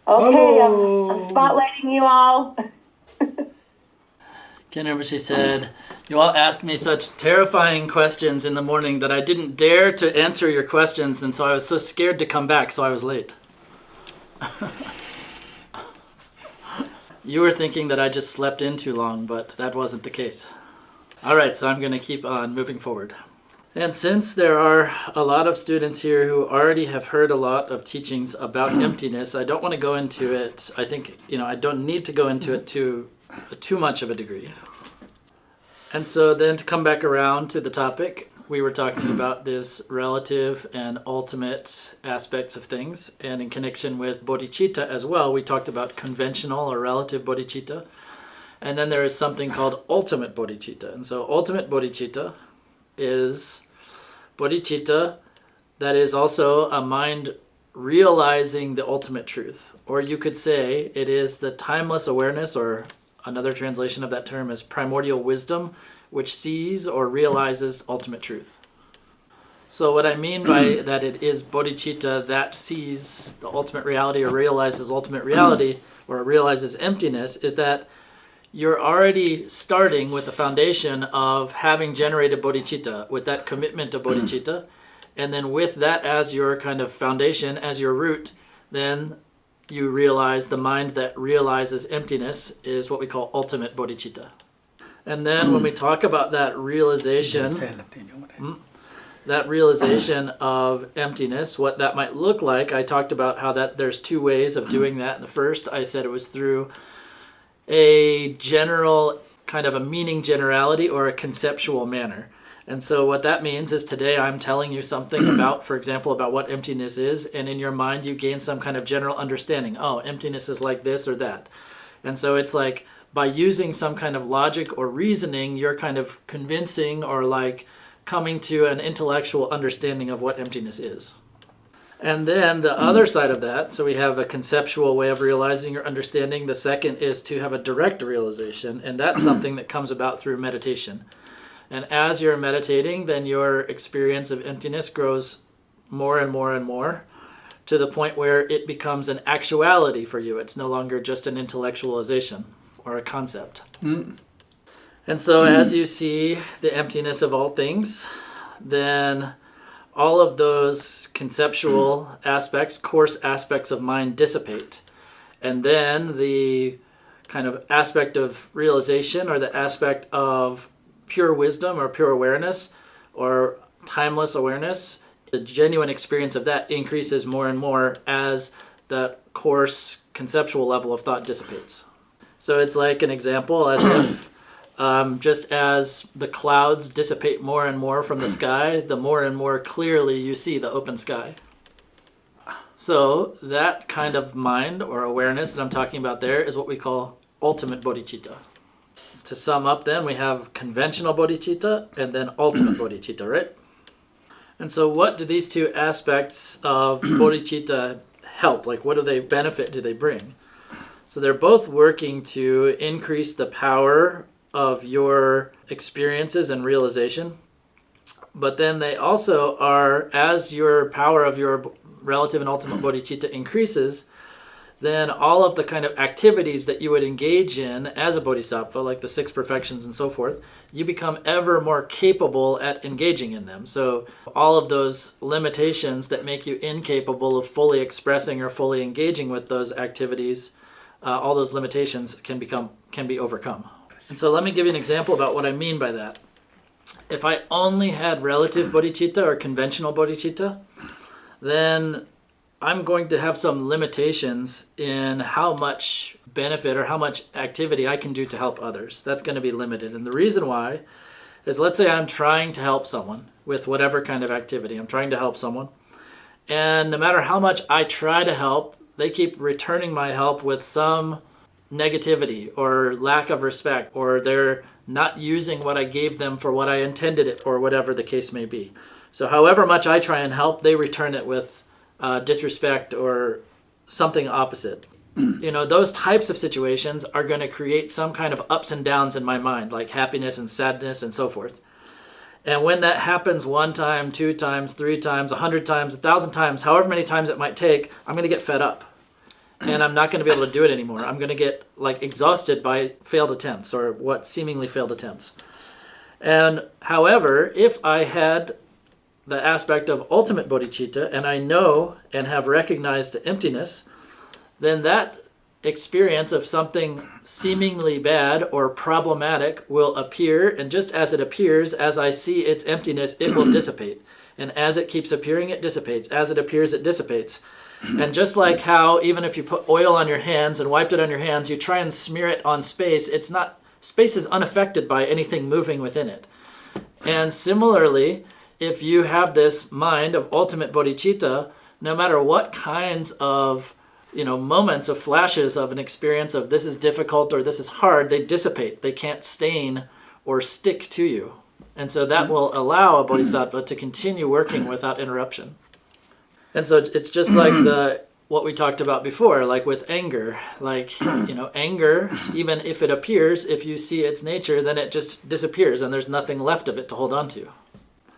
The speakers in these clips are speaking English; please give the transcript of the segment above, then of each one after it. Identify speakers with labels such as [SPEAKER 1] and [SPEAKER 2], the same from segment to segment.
[SPEAKER 1] Okay, I'm
[SPEAKER 2] Hello.
[SPEAKER 1] spotlighting you all.
[SPEAKER 3] Khen Rinpoche said, "You all asked me such terrifying questions in the morning that I didn't dare to answer your questions, and so I was so scared to come back, so I was late." You were thinking that I just slept in too long, but that wasn't the case. All right, so I'm going to keep on moving forward. And since there are a lot of students here who already have heard a lot of teachings about emptiness, I don't want to go into it. I think, I don't need to go into it too much of a degree. And so then to come back around to the topic, we were talking about this relative and ultimate aspects of things. And in connection with bodhicitta as well, we talked about conventional or relative bodhicitta. And then there is something called ultimate bodhicitta. And so ultimate bodhicitta is bodhicitta that is also a mind realizing the ultimate truth. Or you could say it is the timeless awareness, or another translation of that term is primordial wisdom, which sees or realizes ultimate truth. So what I mean by that it is bodhicitta that sees the ultimate reality or realizes ultimate reality or realizes emptiness is that you're already starting with the foundation of having generated bodhicitta, with that commitment to bodhicitta. And then with that as your kind of foundation, as your root, then you realize the mind that realizes emptiness is what we call ultimate bodhicitta. And then when we talk about that realization of emptiness, what that might look like, I talked about how that there's two ways of doing that. And the first, I said it was through a general kind of a meaning generality or a conceptual manner. And so what that means is today I'm telling you something about, for example, about what emptiness is, and in your mind you gain some kind of general understanding. Oh, emptiness is like this or that. And so it's like by using some kind of logic or reasoning, you're kind of convincing or like coming to an intellectual understanding of what emptiness is. And then the other side of that, so we have a conceptual way of realizing or understanding. The second is to have a direct realization, and that's something that comes about through meditation. And as you're meditating, then your experience of emptiness grows more and more and more to the point where it becomes an actuality for you. It's no longer just an intellectualization or a concept. And so as you see the emptiness of all things, then all of those conceptual aspects, coarse aspects of mind dissipate. And then the kind of aspect of realization or the aspect of pure wisdom or pure awareness or timeless awareness, the genuine experience of that increases more and more as that coarse conceptual level of thought dissipates. So it's like an example as if just as the clouds dissipate more and more from the sky, the more and more clearly you see the open sky. So that kind of mind or awareness that I'm talking about there is what we call ultimate bodhicitta. To sum up then, we have conventional bodhicitta and then ultimate bodhicitta, right? And so what do these two aspects of bodhicitta help? Like what do they benefit, do they bring? So they're both working to increase the power of your experiences and realization. But then they also are, as your power of your relative and ultimate bodhicitta increases, then all of the kind of activities that you would engage in as a bodhisattva, like the 6 perfections and so forth, you become ever more capable at engaging in them. So all of those limitations that make you incapable of fully expressing or fully engaging with those activities, all those limitations can be overcome. And so let me give you an example about what I mean by that. If I only had relative bodhicitta or conventional bodhicitta, then I'm going to have some limitations in how much benefit or how much activity I can do to help others. That's going to be limited. And the reason why is, let's say I'm trying to help someone with whatever kind of activity. I'm trying to help someone. And no matter how much I try to help, they keep returning my help with some negativity or lack of respect, or they're not using what I gave them for what I intended it, or whatever the case may be. So however much I try and help, they return it with disrespect or something opposite. Those types of situations are going to create some kind of ups and downs in my mind, like happiness and sadness and so forth. And when that happens 1 time, 2 times, 3 times, 100 times, 1,000 times, however many times it might take, I'm going to get fed up. and I'm not going to be able to do it anymore. I'm going to get like exhausted by failed attempts or what seemingly failed attempts. And however, if I had the aspect of ultimate bodhicitta and I know and have recognized the emptiness, then that experience of something seemingly bad or problematic will appear, and just as it appears, as I see its emptiness, it will dissipate. And as it keeps appearing, it dissipates. As it appears, it dissipates. And just like how even if you put oil on your hands and wiped it on your hands, you try and smear it on space, space is unaffected by anything moving within it. And similarly, if you have this mind of ultimate bodhicitta, no matter what kinds of moments of flashes of an experience of this is difficult or this is hard, they dissipate. They can't stain or stick to you. And so that will allow a bodhisattva to continue working without interruption. And so it's just like what we talked about before, like with anger. Like, anger, even if it appears, if you see its nature, then it just disappears and there's nothing left of it to hold on to.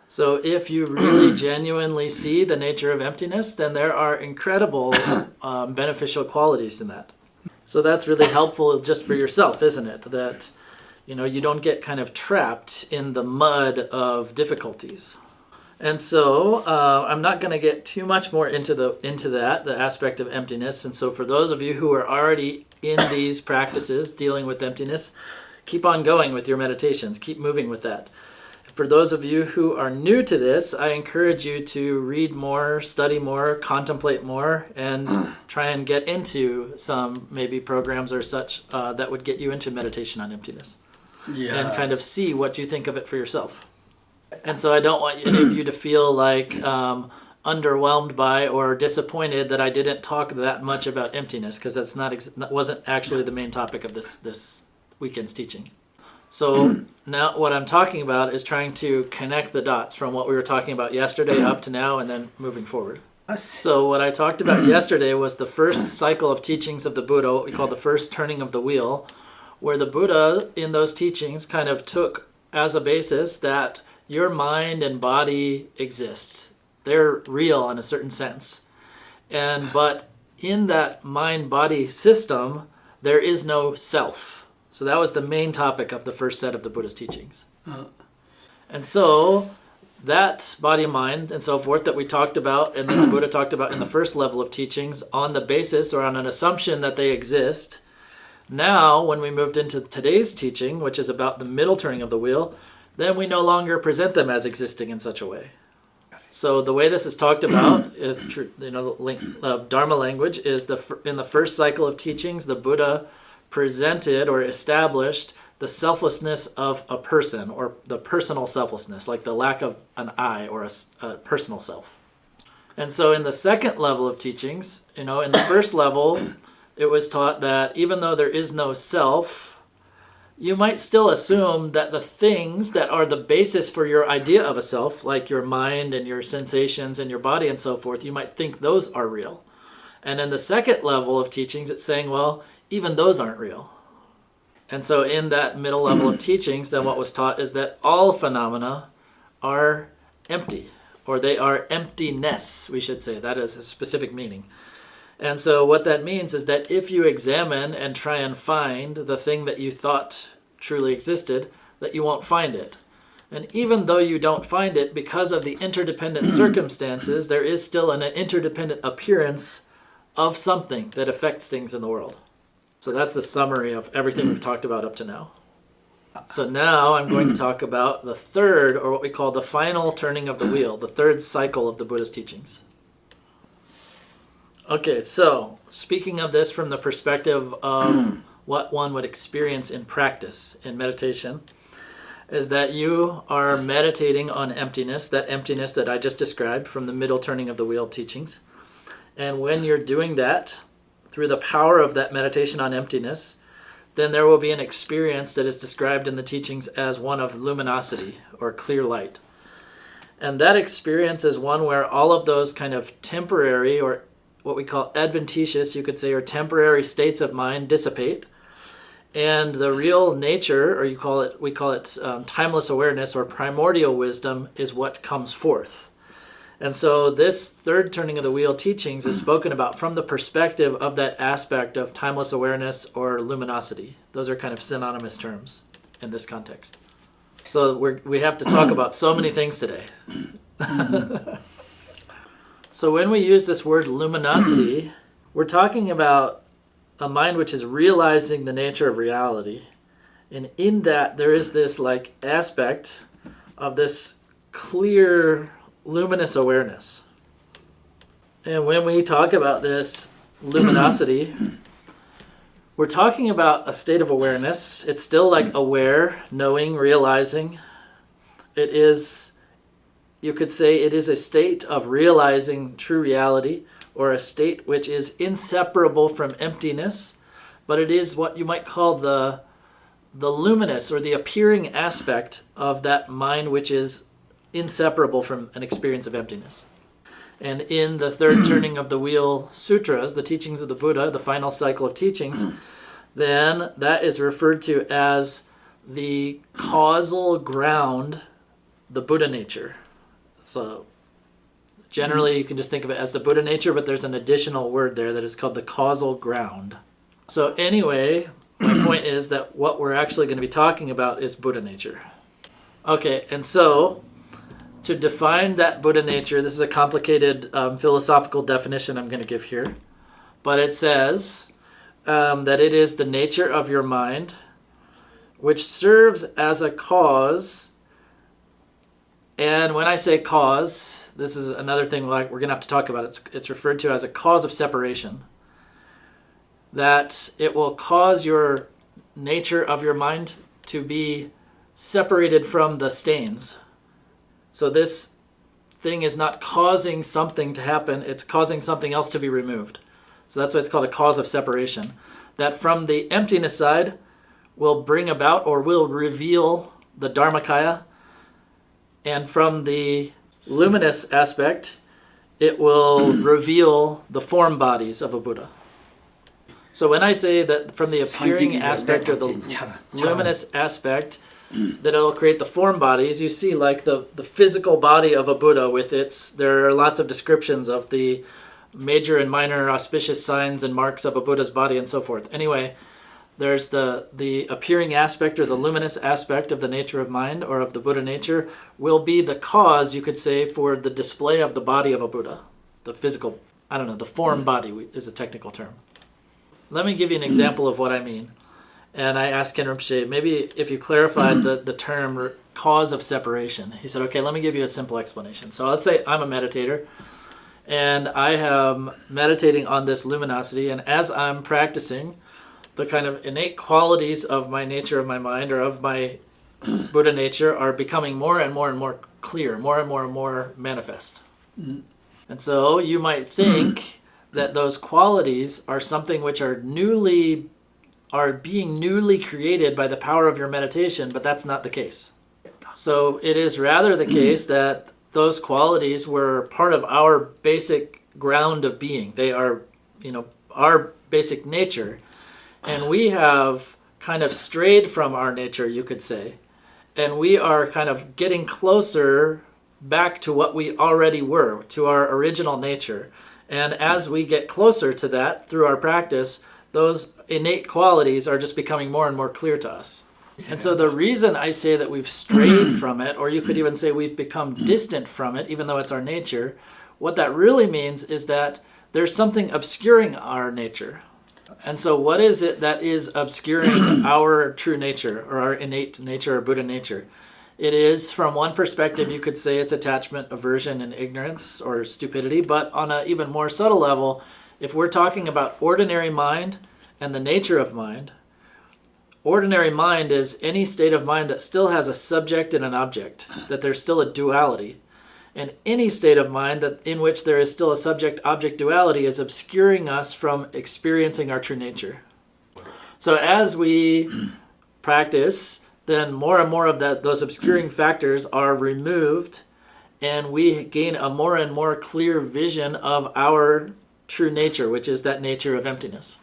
[SPEAKER 3] So if you really genuinely see the nature of emptiness, then there are incredible beneficial qualities in that. So that's really helpful just for yourself, isn't it? That, you don't get kind of trapped in the mud of difficulties. And so I'm not going to get too much more into the aspect of emptiness. And so for those of you who are already in these practices, dealing with emptiness, keep on going with your meditations. Keep moving with that. For those of you who are new to this, I encourage you to read more, study more, contemplate more, and try and get into some maybe programs or such that would get you into meditation on emptiness. Yeah. And kind of see what you think of it for yourself. And so I don't want any of you to feel like underwhelmed by or disappointed that I didn't talk that much about emptiness, because that wasn't actually the main topic of this weekend's teaching. So now what I'm talking about is trying to connect the dots from what we were talking about yesterday up to now and then moving forward. So what I talked about yesterday was the first cycle of teachings of the Buddha, what we call the first turning of the wheel, where the Buddha in those teachings kind of took as a basis that your mind and body exist. They're real in a certain sense. But in that mind-body system, there is no self. So that was the main topic of the first set of the Buddha's teachings. And so that body and mind and so forth that we talked about and then the Buddha talked about in the first level of teachings on the basis or on an assumption that they exist. Now, when we moved into today's teaching, which is about the middle turning of the wheel, then we no longer present them as existing in such a way. So the way this is talked about, Dharma language, is in the first cycle of teachings, the Buddha presented or established the selflessness of a person, or the personal selflessness, like the lack of an I or a personal self. And so in the second level of teachings, in the first level, it was taught that even though there is no self, you might still assume that the things that are the basis for your idea of a self, like your mind and your sensations and your body and so forth, you might think those are real. And in the second level of teachings, it's saying, well, even those aren't real. And so in that middle level of teachings, then what was taught is that all phenomena are empty, or they are emptiness, we should say. That is a specific meaning. And so what that means is that if you examine and try and find the thing that you thought truly existed, that you won't find it. And even though you don't find it, because of the interdependent circumstances, there is still an interdependent appearance of something that affects things in the world. So that's the summary of everything we've talked about up to now. So now I'm going to talk about the third, or what we call the final turning of the wheel, the third cycle of the Buddha's teachings. Okay, so speaking of this from the perspective of what one would experience in practice, in meditation, is that you are meditating on emptiness that I just described from the middle turning of the wheel teachings. And when you're doing that, through the power of that meditation on emptiness, then there will be an experience that is described in the teachings as one of luminosity, or clear light. And that experience is one where all of those kind of temporary, or what we call adventitious, you could say, or temporary states of mind dissipate. And the real nature, or we call it timeless awareness or primordial wisdom, is what comes forth. And so this third turning of the wheel teachings is spoken about from the perspective of that aspect of timeless awareness or luminosity. Those are kind of synonymous terms in this context. So we have to talk about so many things today. So when we use this word luminosity, we're talking about a mind which is realizing the nature of reality. And in that, there is this like aspect of this clear, luminous awareness. And when we talk about this luminosity, we're talking about a state of awareness. It's still like aware, knowing, realizing. It is, you could say, it is a state of realizing true reality, or a state which is inseparable from emptiness, but it is what you might call the luminous or the appearing aspect of that mind which is inseparable from an experience of emptiness. And in the third turning of the wheel sutras, the teachings of the Buddha, the final cycle of teachings, then that is referred to as the causal ground, the Buddha nature. So generally you can just think of it as the Buddha nature, but there's an additional word there that is called the causal ground. So anyway, my point is that what we're actually going to be talking about is Buddha nature. Okay, and so to define that Buddha nature, this is a complicated philosophical definition I'm going to give here, but it says that it is the nature of your mind which serves as a cause. And when I say cause, this is another thing like we're going to have to talk about. It's referred to as a cause of separation. That it will cause your nature of your mind to be separated from the stains. So this thing is not causing something to happen, it's causing something else to be removed. So that's why it's called a cause of separation. That from the emptiness side will bring about or will reveal the Dharmakaya, and from the luminous aspect, it will reveal the form bodies of a Buddha. So when I say that from the appearing aspect or the luminous aspect, that it'll create the form bodies, you see like the physical body of a Buddha with there are lots of descriptions of the major and minor auspicious signs and marks of a Buddha's body and so forth. Anyway, there's the appearing aspect or the luminous aspect of the nature of mind or of the Buddha nature will be the cause, you could say, for the display of the body of a Buddha. The physical, the form body is a technical term. Let me give you an example of what I mean. And I asked Khen Rinpoche, maybe if you clarified the term cause of separation. He said, okay, let me give you a simple explanation. So let's say I'm a meditator, and I am meditating on this luminosity, and as I'm practicing, the kind of innate qualities of my nature of my mind or of my Buddha nature are becoming more and more and more clear, more and more and more manifest. And so you might think that those qualities are something which are being newly created by the power of your meditation, but that's not the case. So it is rather the case that those qualities were part of our basic ground of being. They are, our basic nature. And we have kind of strayed from our nature, you could say. And we are kind of getting closer back to what we already were, to our original nature. And as we get closer to that through our practice, those innate qualities are just becoming more and more clear to us. And so the reason I say that we've strayed from it, or you could even say we've become distant from it, even though it's our nature, what that really means is that there's something obscuring our nature. And so what is it that is obscuring our true nature, or our innate nature, or Buddha nature? It is, from one perspective, you could say it's attachment, aversion, and ignorance, or stupidity. But on an even more subtle level, if we're talking about ordinary mind and the nature of mind, ordinary mind is any state of mind that still has a subject and an object, that there's still a duality. And any state of mind in which there is still a subject-object duality is obscuring us from experiencing our true nature. So as we practice, then more and more of those obscuring factors are removed, and we gain a more and more clear vision of our true nature, which is that nature of emptiness.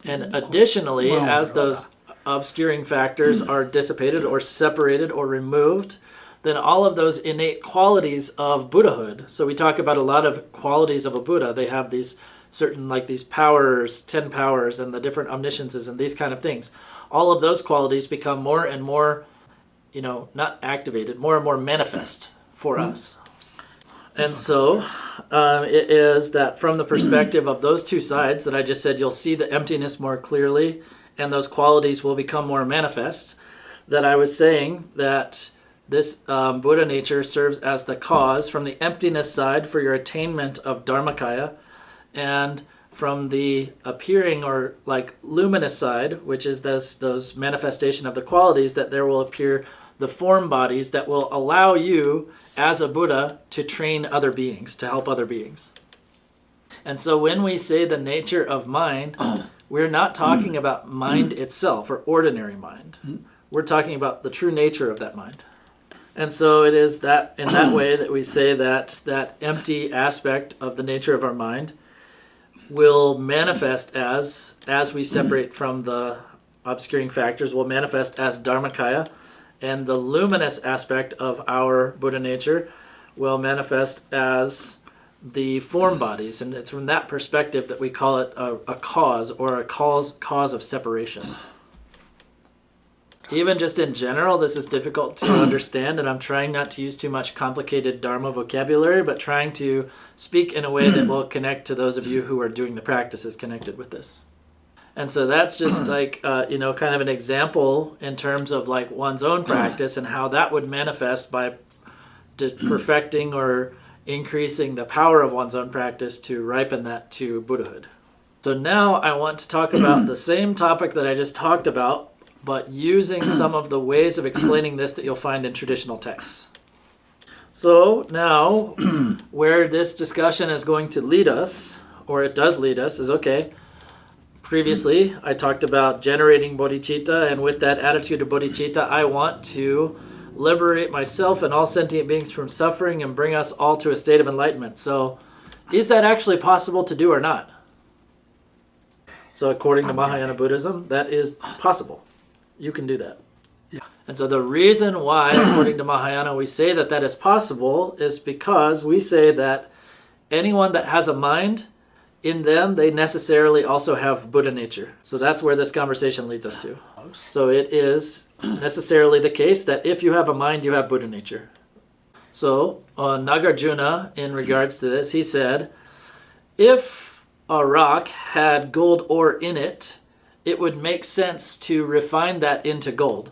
[SPEAKER 3] And additionally, as those obscuring factors are dissipated or separated or removed, then all of those innate qualities of Buddhahood. So we talk about a lot of qualities of a Buddha. They have these certain, like these powers, 10 powers, and the different omnisciences and these kind of things. All of those qualities become more and more, not activated, more and more manifest for us. And so it is that from the perspective of those two sides that I just said, you'll see the emptiness more clearly and those qualities will become more manifest, that I was saying that this Buddha nature serves as the cause from the emptiness side for your attainment of Dharmakaya, and from the appearing or like luminous side, which is those manifestation of the qualities, that there will appear the form bodies that will allow you as a Buddha to train other beings, to help other beings. And so when we say the nature of mind, we're not talking about mind itself or ordinary mind. We're talking about the true nature of that mind. And so it is that in that way that we say that that empty aspect of the nature of our mind will manifest as we separate from the obscuring factors, will manifest as Dharmakaya, and the luminous aspect of our Buddha nature will manifest as the form bodies. And it's from that perspective that we call it a cause, or a cause of separation. Even just in general, this is difficult to understand, and I'm trying not to use too much complicated Dharma vocabulary, but trying to speak in a way that will connect to those of you who are doing the practices connected with this. And so that's just like, kind of an example in terms of like one's own practice and how that would manifest by perfecting or increasing the power of one's own practice to ripen that to Buddhahood. So now I want to talk about the same topic that I just talked about, but using some of the ways of explaining this that you'll find in traditional texts. So now, where this discussion is going to lead us, or it does lead us, is okay. Previously, I talked about generating bodhicitta, and with that attitude of bodhicitta, I want to liberate myself and all sentient beings from suffering and bring us all to a state of enlightenment. So, is that actually possible to do or not? So, according to Mahayana Buddhism, that is possible. You can do that.
[SPEAKER 2] Yeah.
[SPEAKER 3] And so the reason why, according to Mahayana, we say that that is possible is because we say that anyone that has a mind, in them, they necessarily also have Buddha nature. So that's where this conversation leads us to. So it is necessarily the case that if you have a mind, you have Buddha nature. So Nagarjuna, in regards to this, he said, if a rock had gold ore in it, it would make sense to refine that into gold.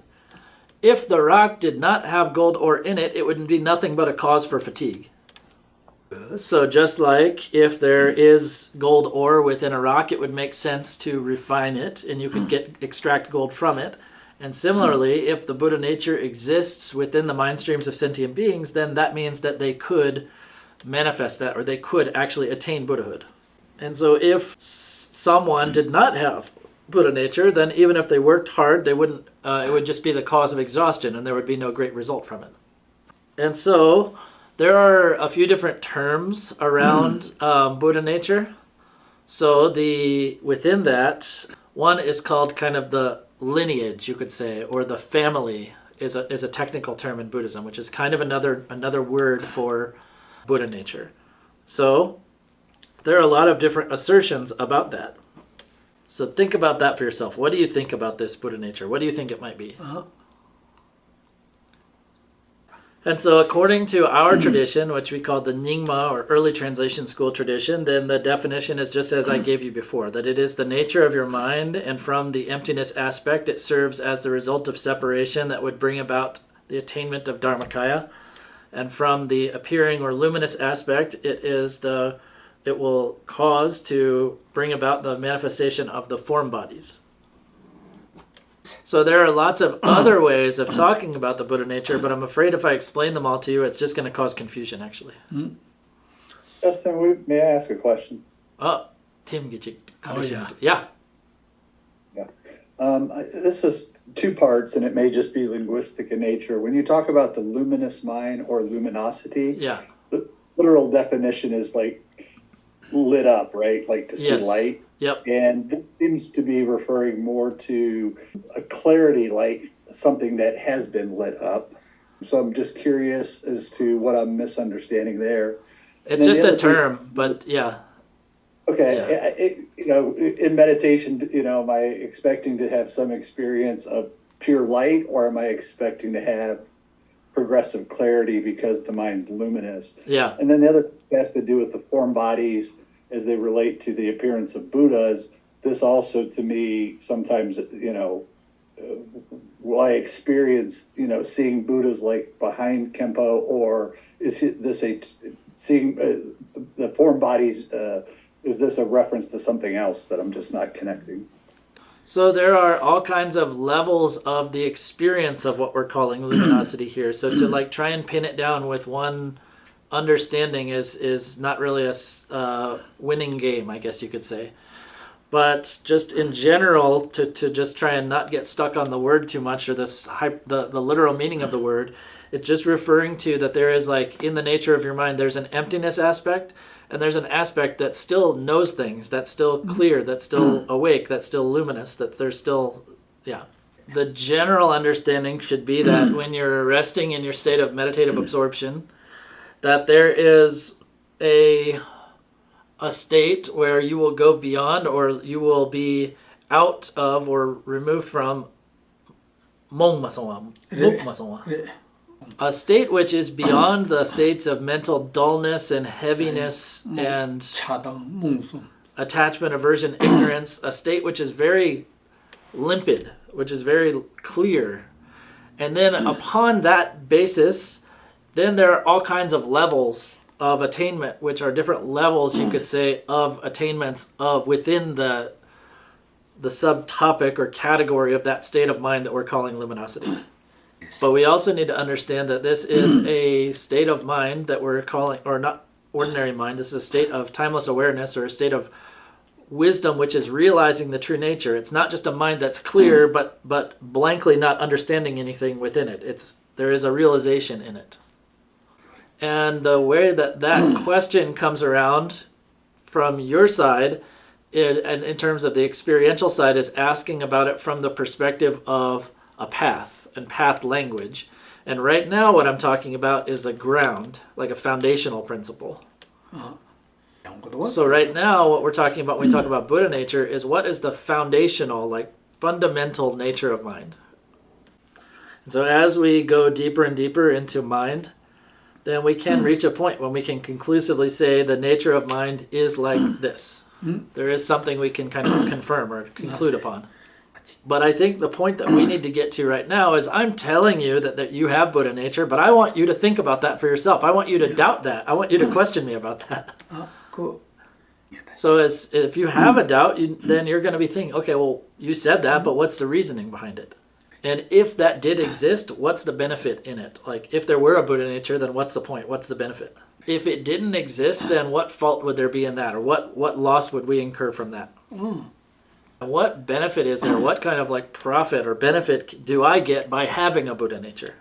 [SPEAKER 3] If the rock did not have gold ore in it, it would be nothing but a cause for fatigue. So just like if there is gold ore within a rock, it would make sense to refine it and you could extract gold from it. And similarly, if the Buddha nature exists within the mind streams of sentient beings, then that means that they could manifest that, or they could actually attain Buddhahood. And so if someone did not have Buddha nature, then even if they worked hard, they wouldn't. It would just be the cause of exhaustion, and there would be no great result from it. And so there are a few different terms around Buddha nature. So within that, one is called kind of the lineage, you could say, or the family is a technical term in Buddhism, which is kind of another word for Buddha nature. So there are a lot of different assertions about that. So think about that for yourself. What do you think about this Buddha nature? What do you think it might be? And so according to our tradition, which we call the Nyingma or early translation school tradition, then the definition is just as I gave you before, that it is the nature of your mind, and from the emptiness aspect, it serves as the result of separation that would bring about the attainment of Dharmakaya. And from the appearing or luminous aspect, it will cause to bring about the manifestation of the form bodies. So there are lots of other ways of talking about the Buddha nature, but I'm afraid if I explain them all to you, it's just going to cause confusion, actually.
[SPEAKER 4] Justin, may I ask a question?
[SPEAKER 3] Tim Gitchik.
[SPEAKER 2] Oh, yeah.
[SPEAKER 3] Yeah.
[SPEAKER 4] This is two parts, and it may just be linguistic in nature. When you talk about the luminous mind or luminosity,
[SPEAKER 3] Yeah.
[SPEAKER 4] the literal definition is like lit up, right? Like to see
[SPEAKER 3] Yes.
[SPEAKER 4] light.
[SPEAKER 3] Yep.
[SPEAKER 4] And it seems to be referring more to a clarity, like something that has been lit up. So I'm just curious as to what I'm misunderstanding there.
[SPEAKER 3] It's just a term, but yeah.
[SPEAKER 4] Okay, in meditation, am I expecting to have some experience of pure light, or am I expecting to have progressive clarity because the mind's luminous?
[SPEAKER 3] Yeah.
[SPEAKER 4] And then the other piece has to do with the form bodies as they relate to the appearance of Buddhas. This also, to me, sometimes, will I experience, seeing Buddhas like behind Kempo, or is this seeing the form bodies? Is this a reference to something else that I'm just not connecting?
[SPEAKER 3] So there are all kinds of levels of the experience of what we're calling luminosity here. So to like try and pin it down with one understanding is not really a winning game, I guess you could say. But just in general, to just try and not get stuck on the word too much, or the literal meaning of the word, it's just referring to that there is, like, in the nature of your mind, there's an emptiness aspect, and there's an aspect that still knows things, that's still clear, that's still awake, that's still luminous, that there's still, yeah. The general understanding should be that when you're resting in your state of meditative absorption, that there is a state where you will go beyond, or you will be out of or removed from a state which is beyond the states of mental dullness and heaviness and attachment, aversion, ignorance, a state which is very limpid, which is very clear. And then upon that basis, then there are all kinds of levels of attainment, which are different levels, you could say, of attainments of within the subtopic or category of that state of mind that we're calling luminosity. But we also need to understand that this is a state of mind that we're calling, or not ordinary mind, this is a state of timeless awareness, or a state of wisdom, which is realizing the true nature. It's not just a mind that's clear, but blankly not understanding anything within it. There is a realization in it. And the way that question comes around from your side, in terms of the experiential side, is asking about it from the perspective of a path and path language. And right now what I'm talking about is a ground, like a foundational principle. So right now what we're talking about when we talk about Buddha nature is what is the foundational, like fundamental nature of mind. And so as we go deeper and deeper into mind, then we can reach a point when we can conclusively say the nature of mind is like this. There is something we can kind of confirm or conclude upon. But I think the point that we need to get to right now is I'm telling you that you have Buddha nature, but I want you to think about that for yourself. I want you to doubt that. I want you to question me about that.
[SPEAKER 2] Cool.
[SPEAKER 3] So if you have a doubt, then you're going to be thinking, okay, well, you said that, but what's the reasoning behind it? And if that did exist, what's the benefit in it? Like, if there were a Buddha nature, then what's the point? What's the benefit? If it didn't exist, then what fault would there be in that? Or what loss would we incur from that? And what benefit is there? What kind of like profit or benefit do I get by having a Buddha nature?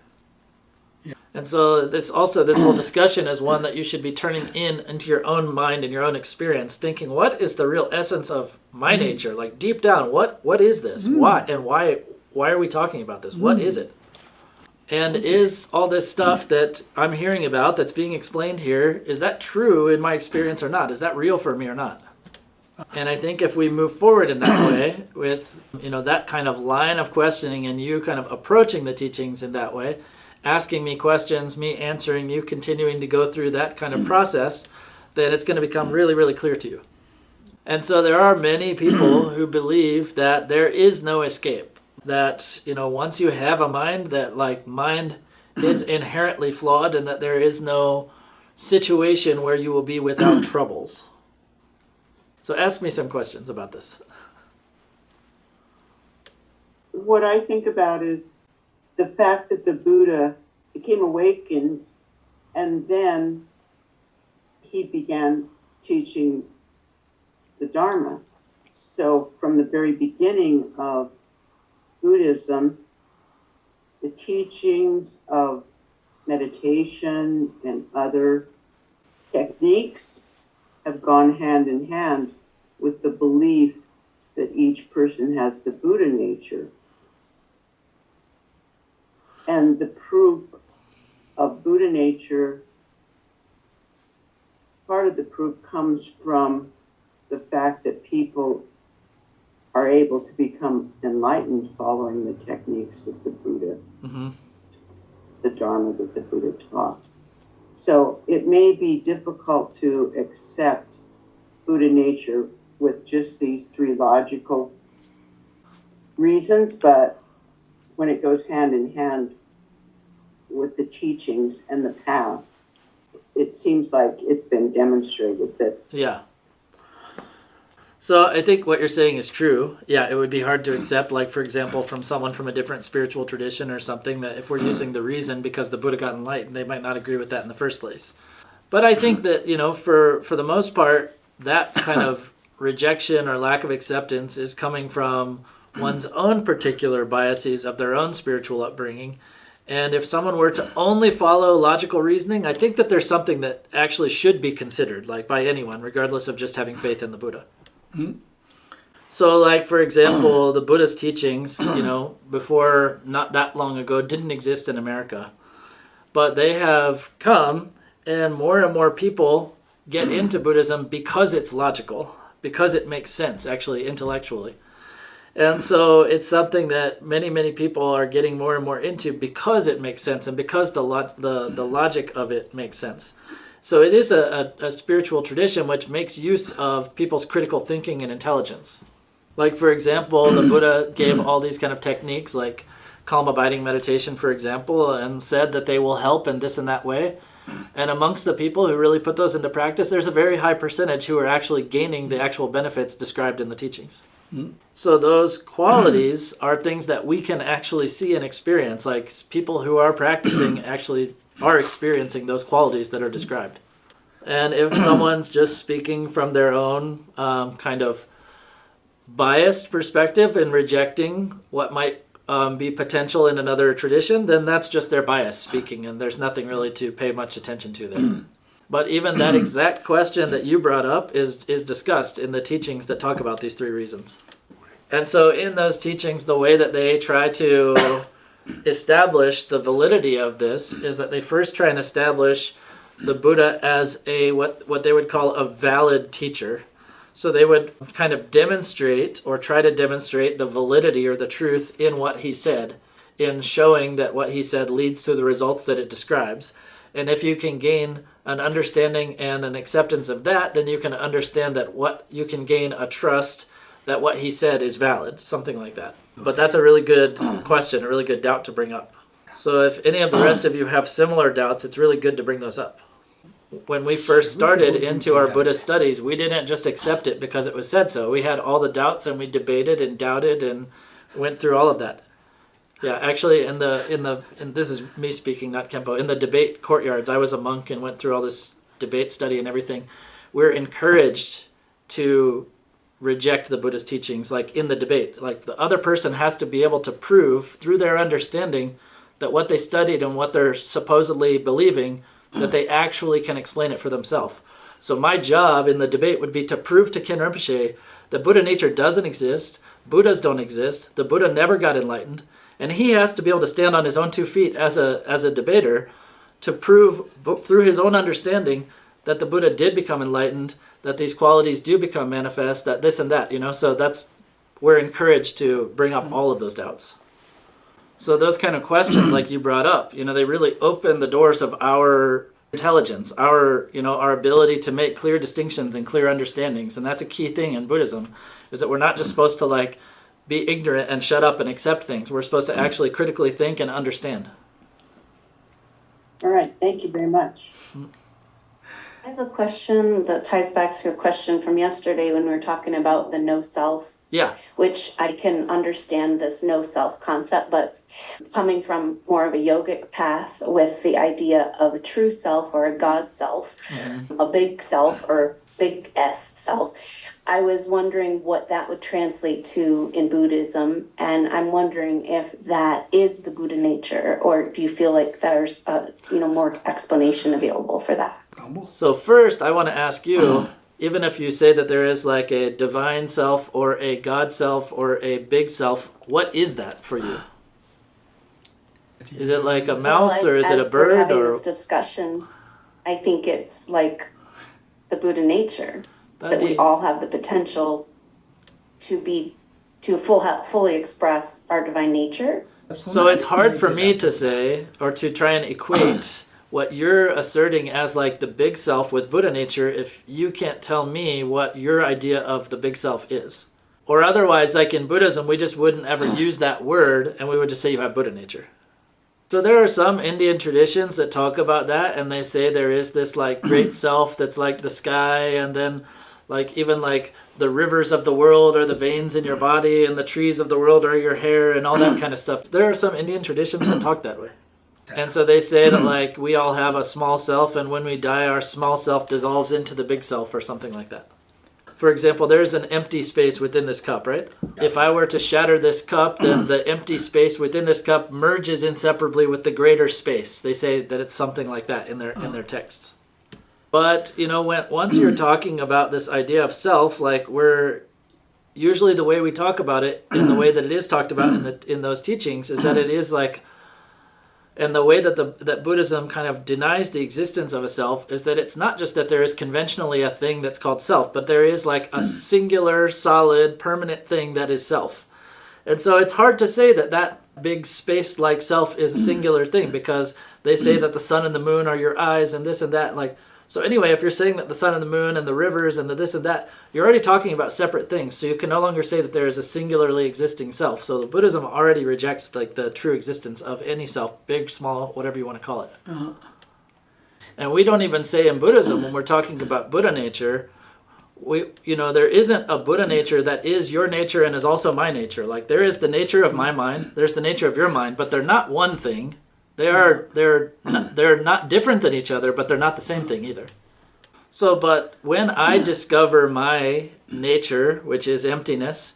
[SPEAKER 3] And so this whole discussion is one that you should be turning into your own mind and your own experience, thinking, what is the real essence of my nature? Like, deep down, what is this? Why? And why are we talking about this? What is it? And is all this stuff that I'm hearing about that's being explained here, is that true in my experience or not? Is that real for me or not? And I think if we move forward in that way, with that kind of line of questioning, and you kind of approaching the teachings in that way, asking me questions, me answering you, continuing to go through that kind of process, then it's going to become really, really clear to you. And so there are many people who believe that there is no escape. That, once you have a mind, that like mind is inherently flawed, and that there is no situation where you will be without troubles. So ask me some questions about this.
[SPEAKER 2] What I think about is the fact that the Buddha became awakened, and then he began teaching the Dharma. So from the very beginning of Buddhism, the teachings of meditation and other techniques have gone hand in hand with the belief that each person has the Buddha nature. And the proof of Buddha nature, part of the proof comes from the fact that people are able to become enlightened following the techniques of the Buddha,
[SPEAKER 3] Mm-hmm.
[SPEAKER 2] the Dharma that the Buddha taught. So it may be difficult to accept Buddha nature with just these three logical reasons, but when it goes hand in hand with the teachings and the path, it seems like it's been demonstrated that.
[SPEAKER 3] Yeah. So I think what you're saying is true. Yeah, it would be hard to accept, like, for example, from someone from a different spiritual tradition or something, that if we're using the reason because the Buddha got enlightened, they might not agree with that in the first place. But I think that, for the most part, that kind of rejection or lack of acceptance is coming from one's own particular biases of their own spiritual upbringing. And if someone were to only follow logical reasoning, I think that there's something that actually should be considered, like by anyone, regardless of just having faith in the Buddha. Mm-hmm. So, like, for example, the Buddha's teachings, before not that long ago, didn't exist in America. But they have come, and more people get into Buddhism because it's logical, because it makes sense, actually, intellectually. And so it's something that many people are getting more and more into because it makes sense and because the logic of it makes sense. So it is a spiritual tradition which makes use of people's critical thinking and intelligence. Like, for example, the Buddha gave all these kind of techniques, like calm abiding meditation, for example, and said that they will help in this and that way. And amongst the people who really put those into practice, there's a very high percentage who are actually gaining the actual benefits described in the teachings. Mm-hmm. So those qualities are things that we can actually see and experience. Like, people who are practicing actually are experiencing those qualities that are described. And if someone's just speaking from their own kind of biased perspective and rejecting what might be potential in another tradition, then that's just their bias speaking, and there's nothing really to pay much attention to there. But even that exact question that you brought up is discussed in the teachings that talk about these three reasons. And so in those teachings, the way that they try to establish the validity of this is that they first try and establish the Buddha as a what they would call a valid teacher. So they would kind of demonstrate or try to demonstrate the validity or the truth in what he said, in showing that what he said leads to the results that it describes. And if you can gain an understanding and an acceptance of that, then you can understand that you can gain a trust that what he said is valid, something like that. But that's a really good question, a really good doubt to bring up. So if any of the rest of you have similar doubts, it's really good to bring those up. When we first started into our Buddhist studies, we didn't just accept it because it was said so. We had all the doubts, and we debated and doubted and went through all of that. Yeah, actually, and this is me speaking, not Khenpo. In the debate courtyards, I was a monk and went through all this debate study and everything. We're encouraged to reject the Buddha's teachings, like in the debate. Like, the other person has to be able to prove through their understanding that what they studied and what they're supposedly believing, that they actually can explain it for themselves. So my job in the debate would be to prove to Khen Rinpoche that Buddha nature doesn't exist, Buddhas don't exist, the Buddha never got enlightened, and he has to be able to stand on his own 2 feet as a debater to prove through his own understanding that the Buddha did become enlightened, that these qualities do become manifest, that this and that, So we're encouraged to bring up all of those doubts. So those kind of questions, like you brought up, they really open the doors of our intelligence, our ability to make clear distinctions and clear understandings. And that's a key thing in Buddhism, is that we're not just supposed to be ignorant and shut up and accept things. We're supposed to actually critically think and understand.
[SPEAKER 2] All right, thank you very much.
[SPEAKER 1] I have a question that ties back to your question from yesterday when we were talking about the no self.
[SPEAKER 3] Yeah.
[SPEAKER 1] Which I can understand this no self concept, but coming from more of a yogic path with the idea of a true self or a God self, a big self or big S self, I was wondering what that would translate to in Buddhism. And I'm wondering if that is the Buddha nature, or do you feel like there's more explanation available for that?
[SPEAKER 3] So first, I want to ask you, even if you say that there is like a divine self or a God self or a big self, what is that for you? Is it like a mouse or is it a
[SPEAKER 1] as we're
[SPEAKER 3] bird
[SPEAKER 1] having
[SPEAKER 3] or
[SPEAKER 1] this discussion, I think it's like the Buddha nature, that we
[SPEAKER 3] be-
[SPEAKER 1] all have the potential to fully express our divine nature.
[SPEAKER 3] So it's hard for me to say or to try and equate what you're asserting as like the big self with Buddha nature if you can't tell me what your idea of the big self is. Or otherwise, like in Buddhism, we just wouldn't ever use that word and we would just say you have Buddha nature. So there are some Indian traditions that talk about that, and they say there is this like great self that's like the sky, and then like even like the rivers of the world are the veins in your body, and the trees of the world are your hair, and all that kind of stuff. There are some Indian traditions that talk that way. And so they say that like we all have a small self, and when we die, our small self dissolves into the big self or something like that. For example, there's an empty space within this cup, right? If I were to shatter this cup, then the empty space within this cup merges inseparably with the greater space. They say that it's something like that in their texts. But, you know, once you're talking about this idea of self, like we're usually the way we talk about it, in the way that it is talked about in those teachings, is that it is like, and the way that that Buddhism kind of denies the existence of a self is that it's not just that there is conventionally a thing that's called self, but there is like a singular, solid, permanent thing that is self. And so it's hard to say that that big space-like self is a singular thing, because they say that the sun and the moon are your eyes and this and that. Like, so anyway, if you're saying that the sun and the moon and the rivers and the this and that, you're already talking about separate things. So you can no longer say that there is a singularly existing self. So the Buddhism already rejects like the true existence of any self, big, small, whatever you want to call it. And we don't even say in Buddhism, when we're talking about Buddha nature, there isn't a Buddha nature that is your nature and is also my nature. Like there is the nature of my mind, there's the nature of your mind, but they're not one thing. They're not different than each other, but they're not the same thing either. So, but when I discover my nature, which is emptiness,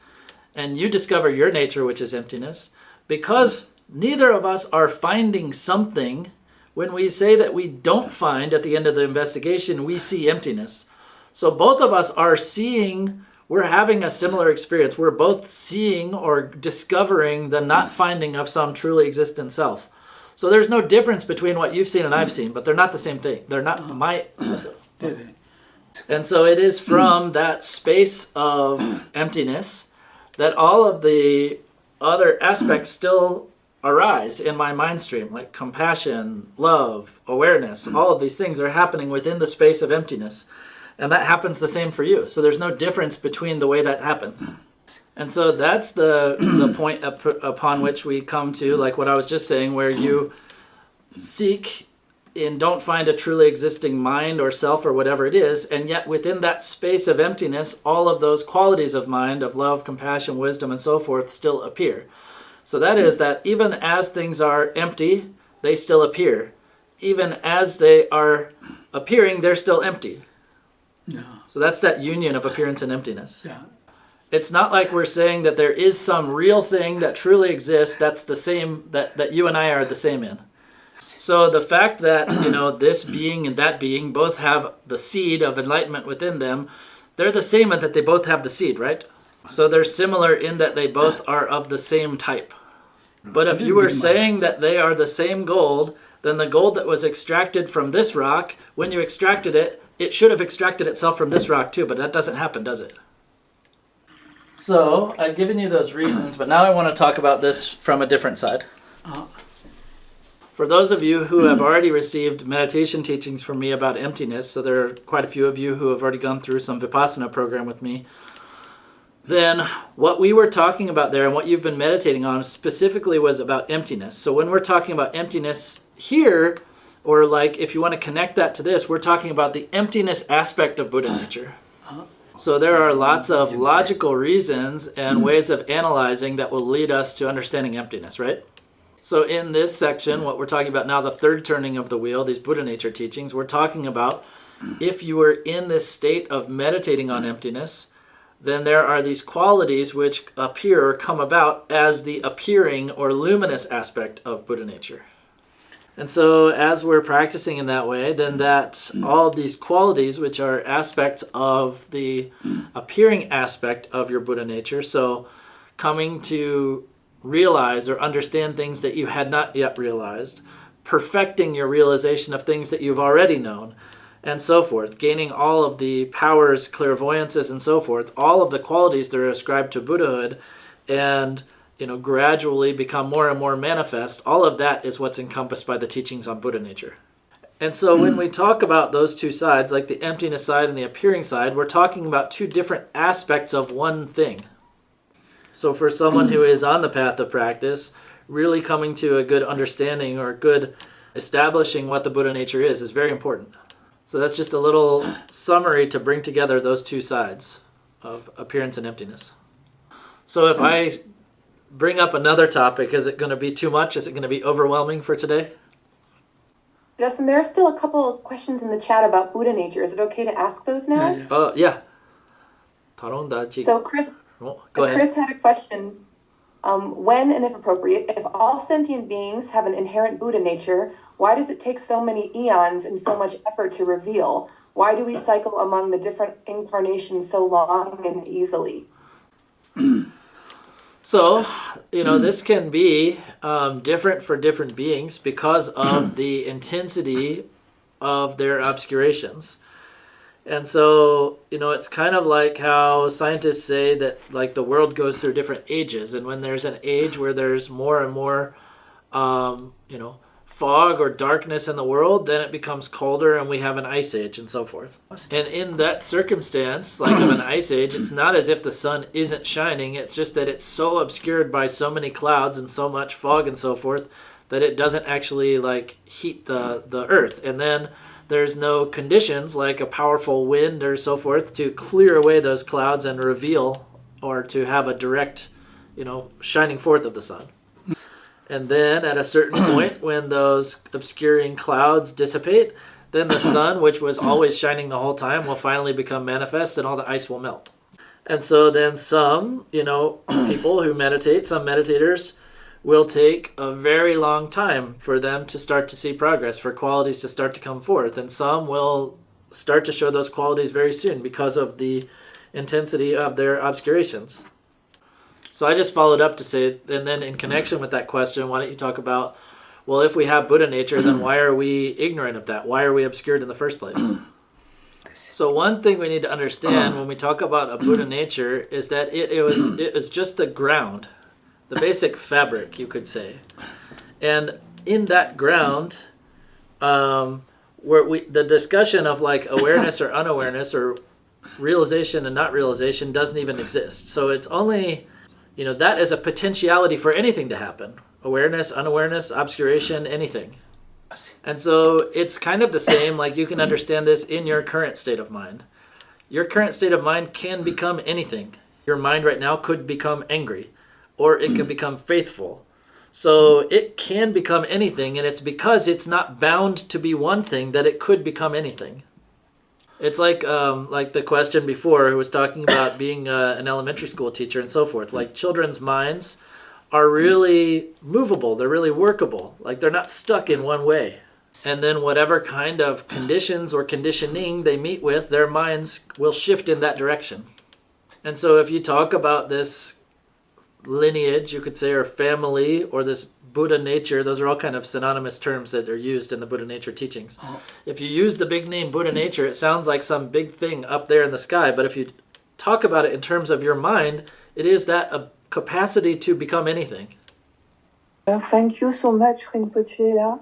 [SPEAKER 3] and you discover your nature, which is emptiness, because neither of us are finding something, when we say that we don't find at the end of the investigation, we see emptiness. So both of us are seeing, we're having a similar experience. We're both seeing or discovering the not finding of some truly existent self. So there's no difference between what you've seen and I've seen, but they're not the same thing. They're not my... And so it is from that space of emptiness that all of the other aspects still arise in my mind stream, like compassion, love, awareness. All of these things are happening within the space of emptiness. And that happens the same for you. So there's no difference between the way that happens. And so that's the point upon which we come to, like what I was just saying, where you seek and don't find a truly existing mind or self or whatever it is, and yet within that space of emptiness, all of those qualities of mind, of love, compassion, wisdom, and so forth, still appear. So that is that even as things are empty, they still appear. Even as they are appearing, they're still empty.
[SPEAKER 5] No.
[SPEAKER 3] So that's that union of appearance and emptiness.
[SPEAKER 5] Yeah.
[SPEAKER 3] It's not like we're saying that there is some real thing that truly exists that's the same, that you and I are the same in. So the fact that, this being and that being both have the seed of enlightenment within them, they're the same in that they both have the seed, right? So they're similar in that they both are of the same type. But if you were saying that they are the same gold, then the gold that was extracted from this rock, when you extracted it, it should have extracted itself from this rock too, but that doesn't happen, does it? So I've given you those reasons, but now I want to talk about this from a different side. For those of you who have already received meditation teachings from me about emptiness, so there are quite a few of you who have already gone through some Vipassana program with me, then what we were talking about there and what you've been meditating on specifically was about emptiness. So when we're talking about emptiness here, or like if you want to connect that to this, we're talking about the emptiness aspect of Buddha nature. So there are lots of logical reasons and ways of analyzing that will lead us to understanding emptiness, right? So in this section, what we're talking about now, the third turning of the wheel, these Buddha nature teachings, we're talking about if you were in this state of meditating on emptiness, then there are these qualities which appear or come about as the appearing or luminous aspect of Buddha nature. And so as we're practicing in that way, then that all of these qualities, which are aspects of the appearing aspect of your Buddha nature, so coming to realize or understand things that you had not yet realized, perfecting your realization of things that you've already known, and so forth, gaining all of the powers, clairvoyances, and so forth, all of the qualities that are ascribed to Buddhahood, and gradually become more and more manifest. All of that is what's encompassed by the teachings on Buddha nature. And so when we talk about those two sides, like the emptiness side and the appearing side, we're talking about two different aspects of one thing. So for someone who is on the path of practice, really coming to a good understanding or good establishing what the Buddha nature is very important. So that's just a little summary to bring together those two sides of appearance and emptiness. So if I bring up another topic, is it going to be too much? Is it going to be overwhelming for today?
[SPEAKER 5] Justin, there are still a couple of questions in the chat about Buddha nature. Is it okay to ask those now?
[SPEAKER 3] Yeah.
[SPEAKER 5] So Chris,
[SPEAKER 3] go ahead.
[SPEAKER 5] Chris had a question. When and if appropriate, if all sentient beings have an inherent Buddha nature, why does it take so many eons and so much effort to reveal? Why do we cycle among the different incarnations so long and easily?
[SPEAKER 3] So, this can be different for different beings because of the intensity of their obscurations. And so, it's kind of like how scientists say that like the world goes through different ages. And when there's an age where there's more and more, fog or darkness in the world, then it becomes colder and we have an ice age and so forth. And in that circumstance, like of an ice age, it's not as if the sun isn't shining. It's just that it's so obscured by so many clouds and so much fog and so forth that it doesn't actually like heat the earth. And then there's no conditions like a powerful wind or so forth to clear away those clouds and reveal or to have a direct, shining forth of the sun. And then at a certain point when those obscuring clouds dissipate, then the sun, which was always shining the whole time, will finally become manifest and all the ice will melt. And so then some, people who meditate, some meditators, will take a very long time for them to start to see progress, for qualities to start to come forth. And some will start to show those qualities very soon because of the intensity of their obscurations. So I just followed up to say, and then in connection with that question, why don't you talk about, well, if we have Buddha nature, then why are we ignorant of that? Why are we obscured in the first place? So one thing we need to understand when we talk about a Buddha nature is that it was just the ground, the basic fabric, you could say. And in that ground, the discussion of like awareness or unawareness or realization and not realization doesn't even exist. So it's only, that is a potentiality for anything to happen. Awareness, unawareness, obscuration, anything. And so it's kind of the same, like you can understand this in your current state of mind. Your current state of mind can become anything. Your mind right now could become angry, or it can become faithful. So it can become anything, and it's because it's not bound to be one thing that it could become anything. It's like the question before, who was talking about being an elementary school teacher and so forth. Like children's minds are really movable. They're really workable. Like they're not stuck in one way. And then whatever kind of conditions or conditioning they meet with, their minds will shift in that direction. And so if you talk about this lineage, you could say, or family, or this Buddha nature, those are all kind of synonymous terms that are used in the Buddha nature teachings. If you use the big name Buddha nature, it sounds like some big thing up there in the sky. But if you talk about it in terms of your mind, it is that capacity to become anything.
[SPEAKER 6] Thank you so much, Rinpoche,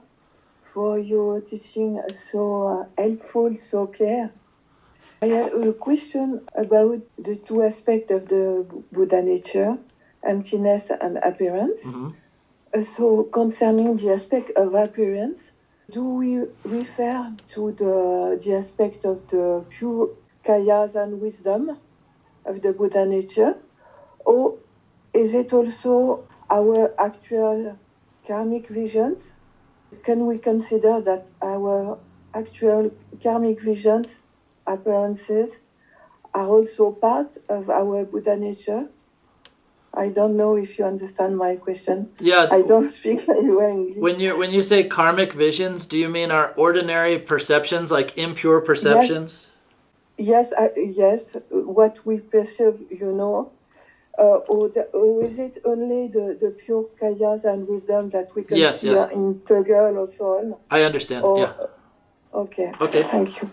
[SPEAKER 6] for your teaching, so helpful, so clear. I have a question about the two aspects of the Buddha nature, emptiness and appearance.
[SPEAKER 3] Mm-hmm.
[SPEAKER 6] So concerning the aspect of appearance, do we refer to the aspect of the pure kayas and wisdom of the Buddha nature? Or is it also our actual karmic visions? Can we consider that our actual karmic visions, appearances, are also part of our Buddha nature? I don't know if you understand my question.
[SPEAKER 3] Yeah.
[SPEAKER 6] I don't speak very well English.
[SPEAKER 3] When you say karmic visions, do you mean our ordinary perceptions, like impure perceptions?
[SPEAKER 6] Yes, yes. What we perceive, or is it only the pure kayas and wisdom that we can
[SPEAKER 3] Yes,
[SPEAKER 6] see
[SPEAKER 3] yes.
[SPEAKER 6] in Toggle or so on?
[SPEAKER 3] I understand.
[SPEAKER 6] Or,
[SPEAKER 3] Yeah.
[SPEAKER 6] Okay.
[SPEAKER 3] Okay.
[SPEAKER 6] Thank you.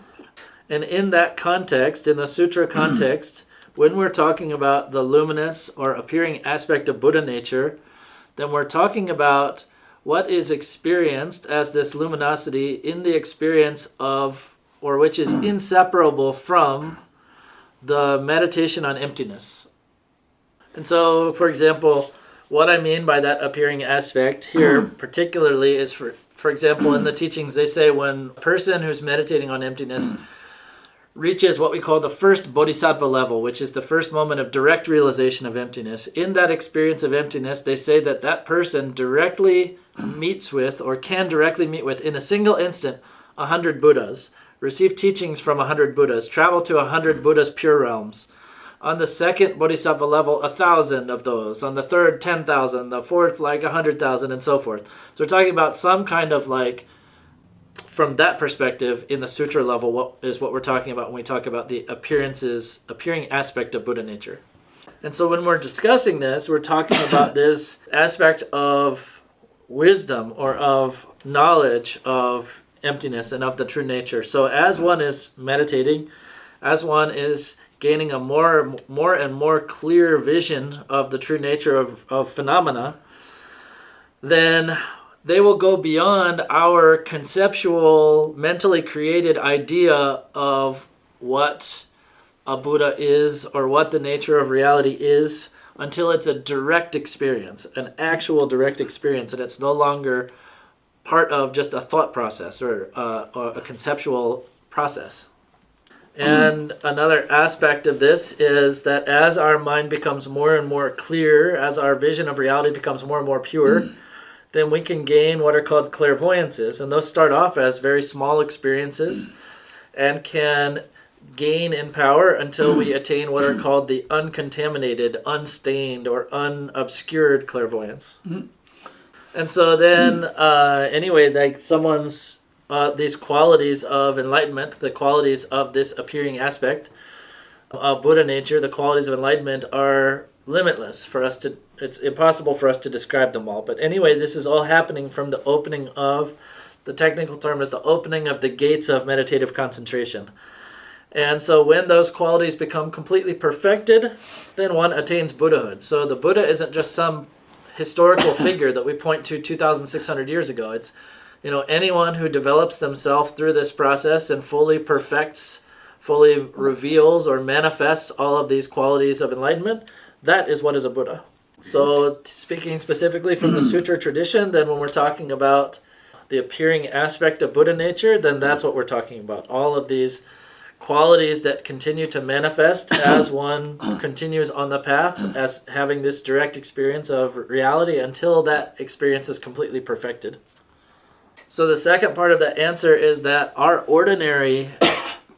[SPEAKER 3] And in that context, in the sutra context, when we're talking about the luminous or appearing aspect of Buddha nature, then we're talking about what is experienced as this luminosity in the experience of, or which is inseparable from, the meditation on emptiness. And so, for example, what I mean by that appearing aspect here particularly is, for example, in the teachings, they say when a person who's meditating on emptiness reaches what we call the first bodhisattva level, which is the first moment of direct realization of emptiness. In that experience of emptiness, they say that that person directly meets with, or can directly meet with, in a single instant, 100 Buddhas, receive teachings from 100 Buddhas, travel to 100 Buddhas' pure realms. On the second bodhisattva level, 1,000 of those. On the third, 10,000. The fourth, 100,000, and so forth. So we're talking about some kind of from that perspective, in the sutra level, what we're talking about when we talk about the appearing aspect of Buddha nature. And so when we're discussing this, we're talking about this aspect of wisdom or of knowledge of emptiness and of the true nature. So as one is meditating, as one is gaining a more and more clear vision of the true nature of phenomena, then they will go beyond our conceptual, mentally created idea of what a Buddha is or what the nature of reality is, until it's a direct experience, an actual direct experience, and it's no longer part of just a thought process or a conceptual process. And another aspect of this is that as our mind becomes more and more clear, as our vision of reality becomes more and more pure, then we can gain what are called clairvoyances. And those start off as very small experiences and can gain in power until we attain what are called the uncontaminated, unstained, or unobscured clairvoyance. And so then, anyway, someone's, these qualities of enlightenment, the qualities of this appearing aspect of Buddha nature, the qualities of enlightenment are limitless for us to, it's impossible for us to describe them all. But anyway, this is all happening from the opening of, the technical term is the opening of the gates of meditative concentration. And so when those qualities become completely perfected, then one attains Buddhahood. So the Buddha isn't just some historical figure that we point to 2,600 years ago. It's, anyone who develops themselves through this process and fully perfects, fully reveals or manifests all of these qualities of enlightenment, that is what is a Buddha. So speaking specifically from the sutra tradition, then when we're talking about the appearing aspect of Buddha nature, then that's what we're talking about. All of these qualities that continue to manifest as one continues on the path, as having this direct experience of reality until that experience is completely perfected. So the second part of the answer is that our ordinary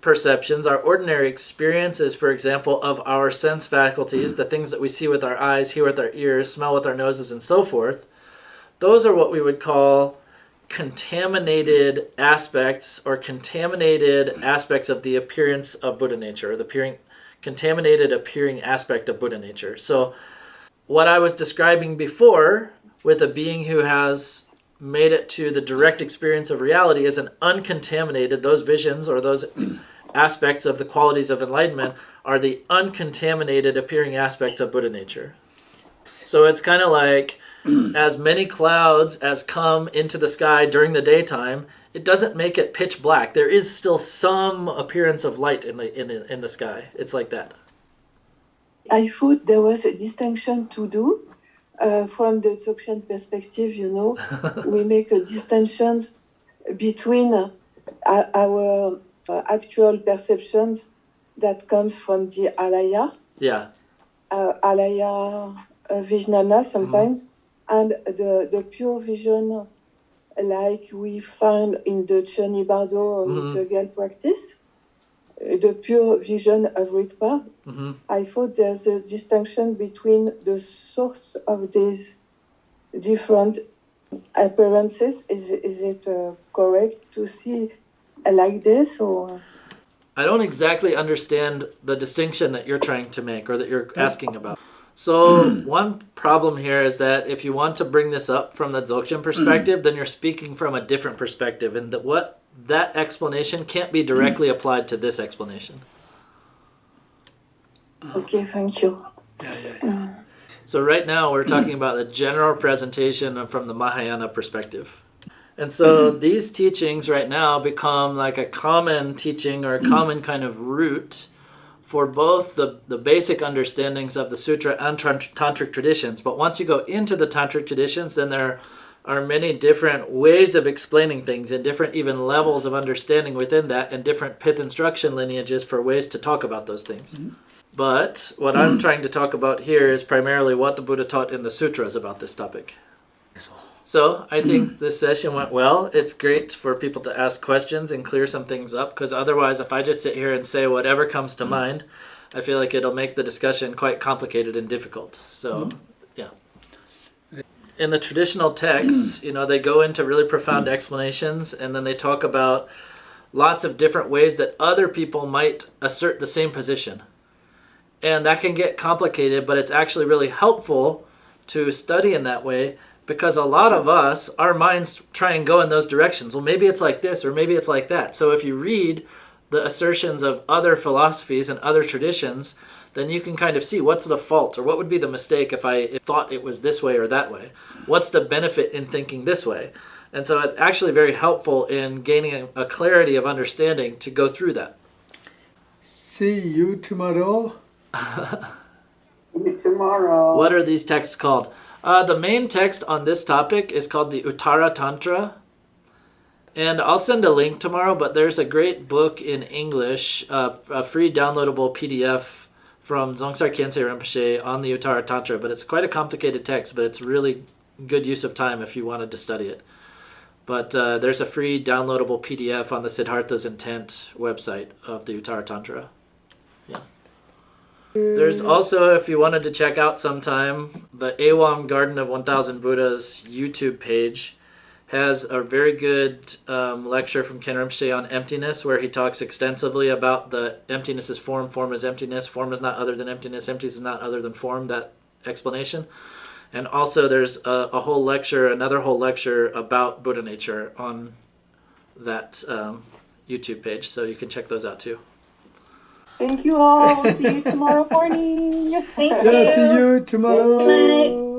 [SPEAKER 3] perceptions, our ordinary experiences, for example, of our sense faculties, the things that we see with our eyes, hear with our ears, smell with our noses, and so forth, those are what we would call contaminated aspects or contaminated aspects of the appearance of Buddha nature, or the contaminated appearing aspect of Buddha nature. So what I was describing before with a being who has made it to the direct experience of reality is an uncontaminated, those visions or those aspects of the qualities of enlightenment are the uncontaminated appearing aspects of Buddha nature. So it's kind of like as many clouds as come into the sky during the daytime, it doesn't make it pitch black. There is still some appearance of light in the sky. It's like that.
[SPEAKER 6] I thought there was a distinction to do from the Dzogchen perspective. We make a distinction between our actual perceptions that comes from the alaya, alaya vijnana sometimes, and the pure vision like we find in the Choni Bardo or Togel practice, the pure vision of Rigpa. I thought there's a distinction between the source of these different appearances. Is it correct to see like this, or? I
[SPEAKER 3] don't exactly understand the distinction that you're trying to make or that you're asking about. So one problem here is that if you want to bring this up from the Dzogchen perspective, then you're speaking from a different perspective, and that explanation can't be directly applied to this explanation.
[SPEAKER 6] Okay, thank you.
[SPEAKER 3] So right now we're talking about the general presentation from the Mahayana perspective. And so these teachings right now become like a common teaching or a common kind of root for both the basic understandings of the sutra and tantric traditions. But once you go into the tantric traditions, then there are many different ways of explaining things and different even levels of understanding within that, and different pith instruction lineages for ways to talk about those things. But what I'm trying to talk about here is primarily what the Buddha taught in the sutras about this topic. So I think this session went well. It's great for people to ask questions and clear some things up, because otherwise if I just sit here and say whatever comes to mind, I feel like it'll make the discussion quite complicated and difficult. So, yeah. In the traditional texts, they go into really profound explanations, and then they talk about lots of different ways that other people might assert the same position. And that can get complicated, but it's actually really helpful to study in that way, because a lot of us, our minds try and go in those directions. Well, maybe it's like this, or maybe it's like that. So if you read the assertions of other philosophies and other traditions, then you can kind of see what's the fault, or what would be the mistake if I thought it was this way or that way. What's the benefit in thinking this way? And so it's actually very helpful in gaining a clarity of understanding to go through that.
[SPEAKER 7] See you tomorrow.
[SPEAKER 2] See you tomorrow.
[SPEAKER 3] What are these texts called? The main text on this topic is called the Uttara Tantra. And I'll send a link tomorrow, but there's a great book in English, a free downloadable PDF from Dzogchen Rinpoche on the Uttara Tantra. But it's quite a complicated text, but it's really good use of time if you wanted to study it. But there's a free downloadable PDF on the Siddhartha's Intent website of the Uttara Tantra. Yeah. There's also, if you wanted to check out sometime, the Awam Garden of 1000 Buddhas YouTube page has a very good lecture from Khen Rinpoche on emptiness, where he talks extensively about the emptiness is form, form is emptiness, form is not other than emptiness, emptiness is not other than form, that explanation. And also there's another whole lecture about Buddha nature on that YouTube page, so you can check those out too.
[SPEAKER 5] Thank you all. We'll see you tomorrow morning.
[SPEAKER 7] Yeah, see you tomorrow.
[SPEAKER 8] Good night.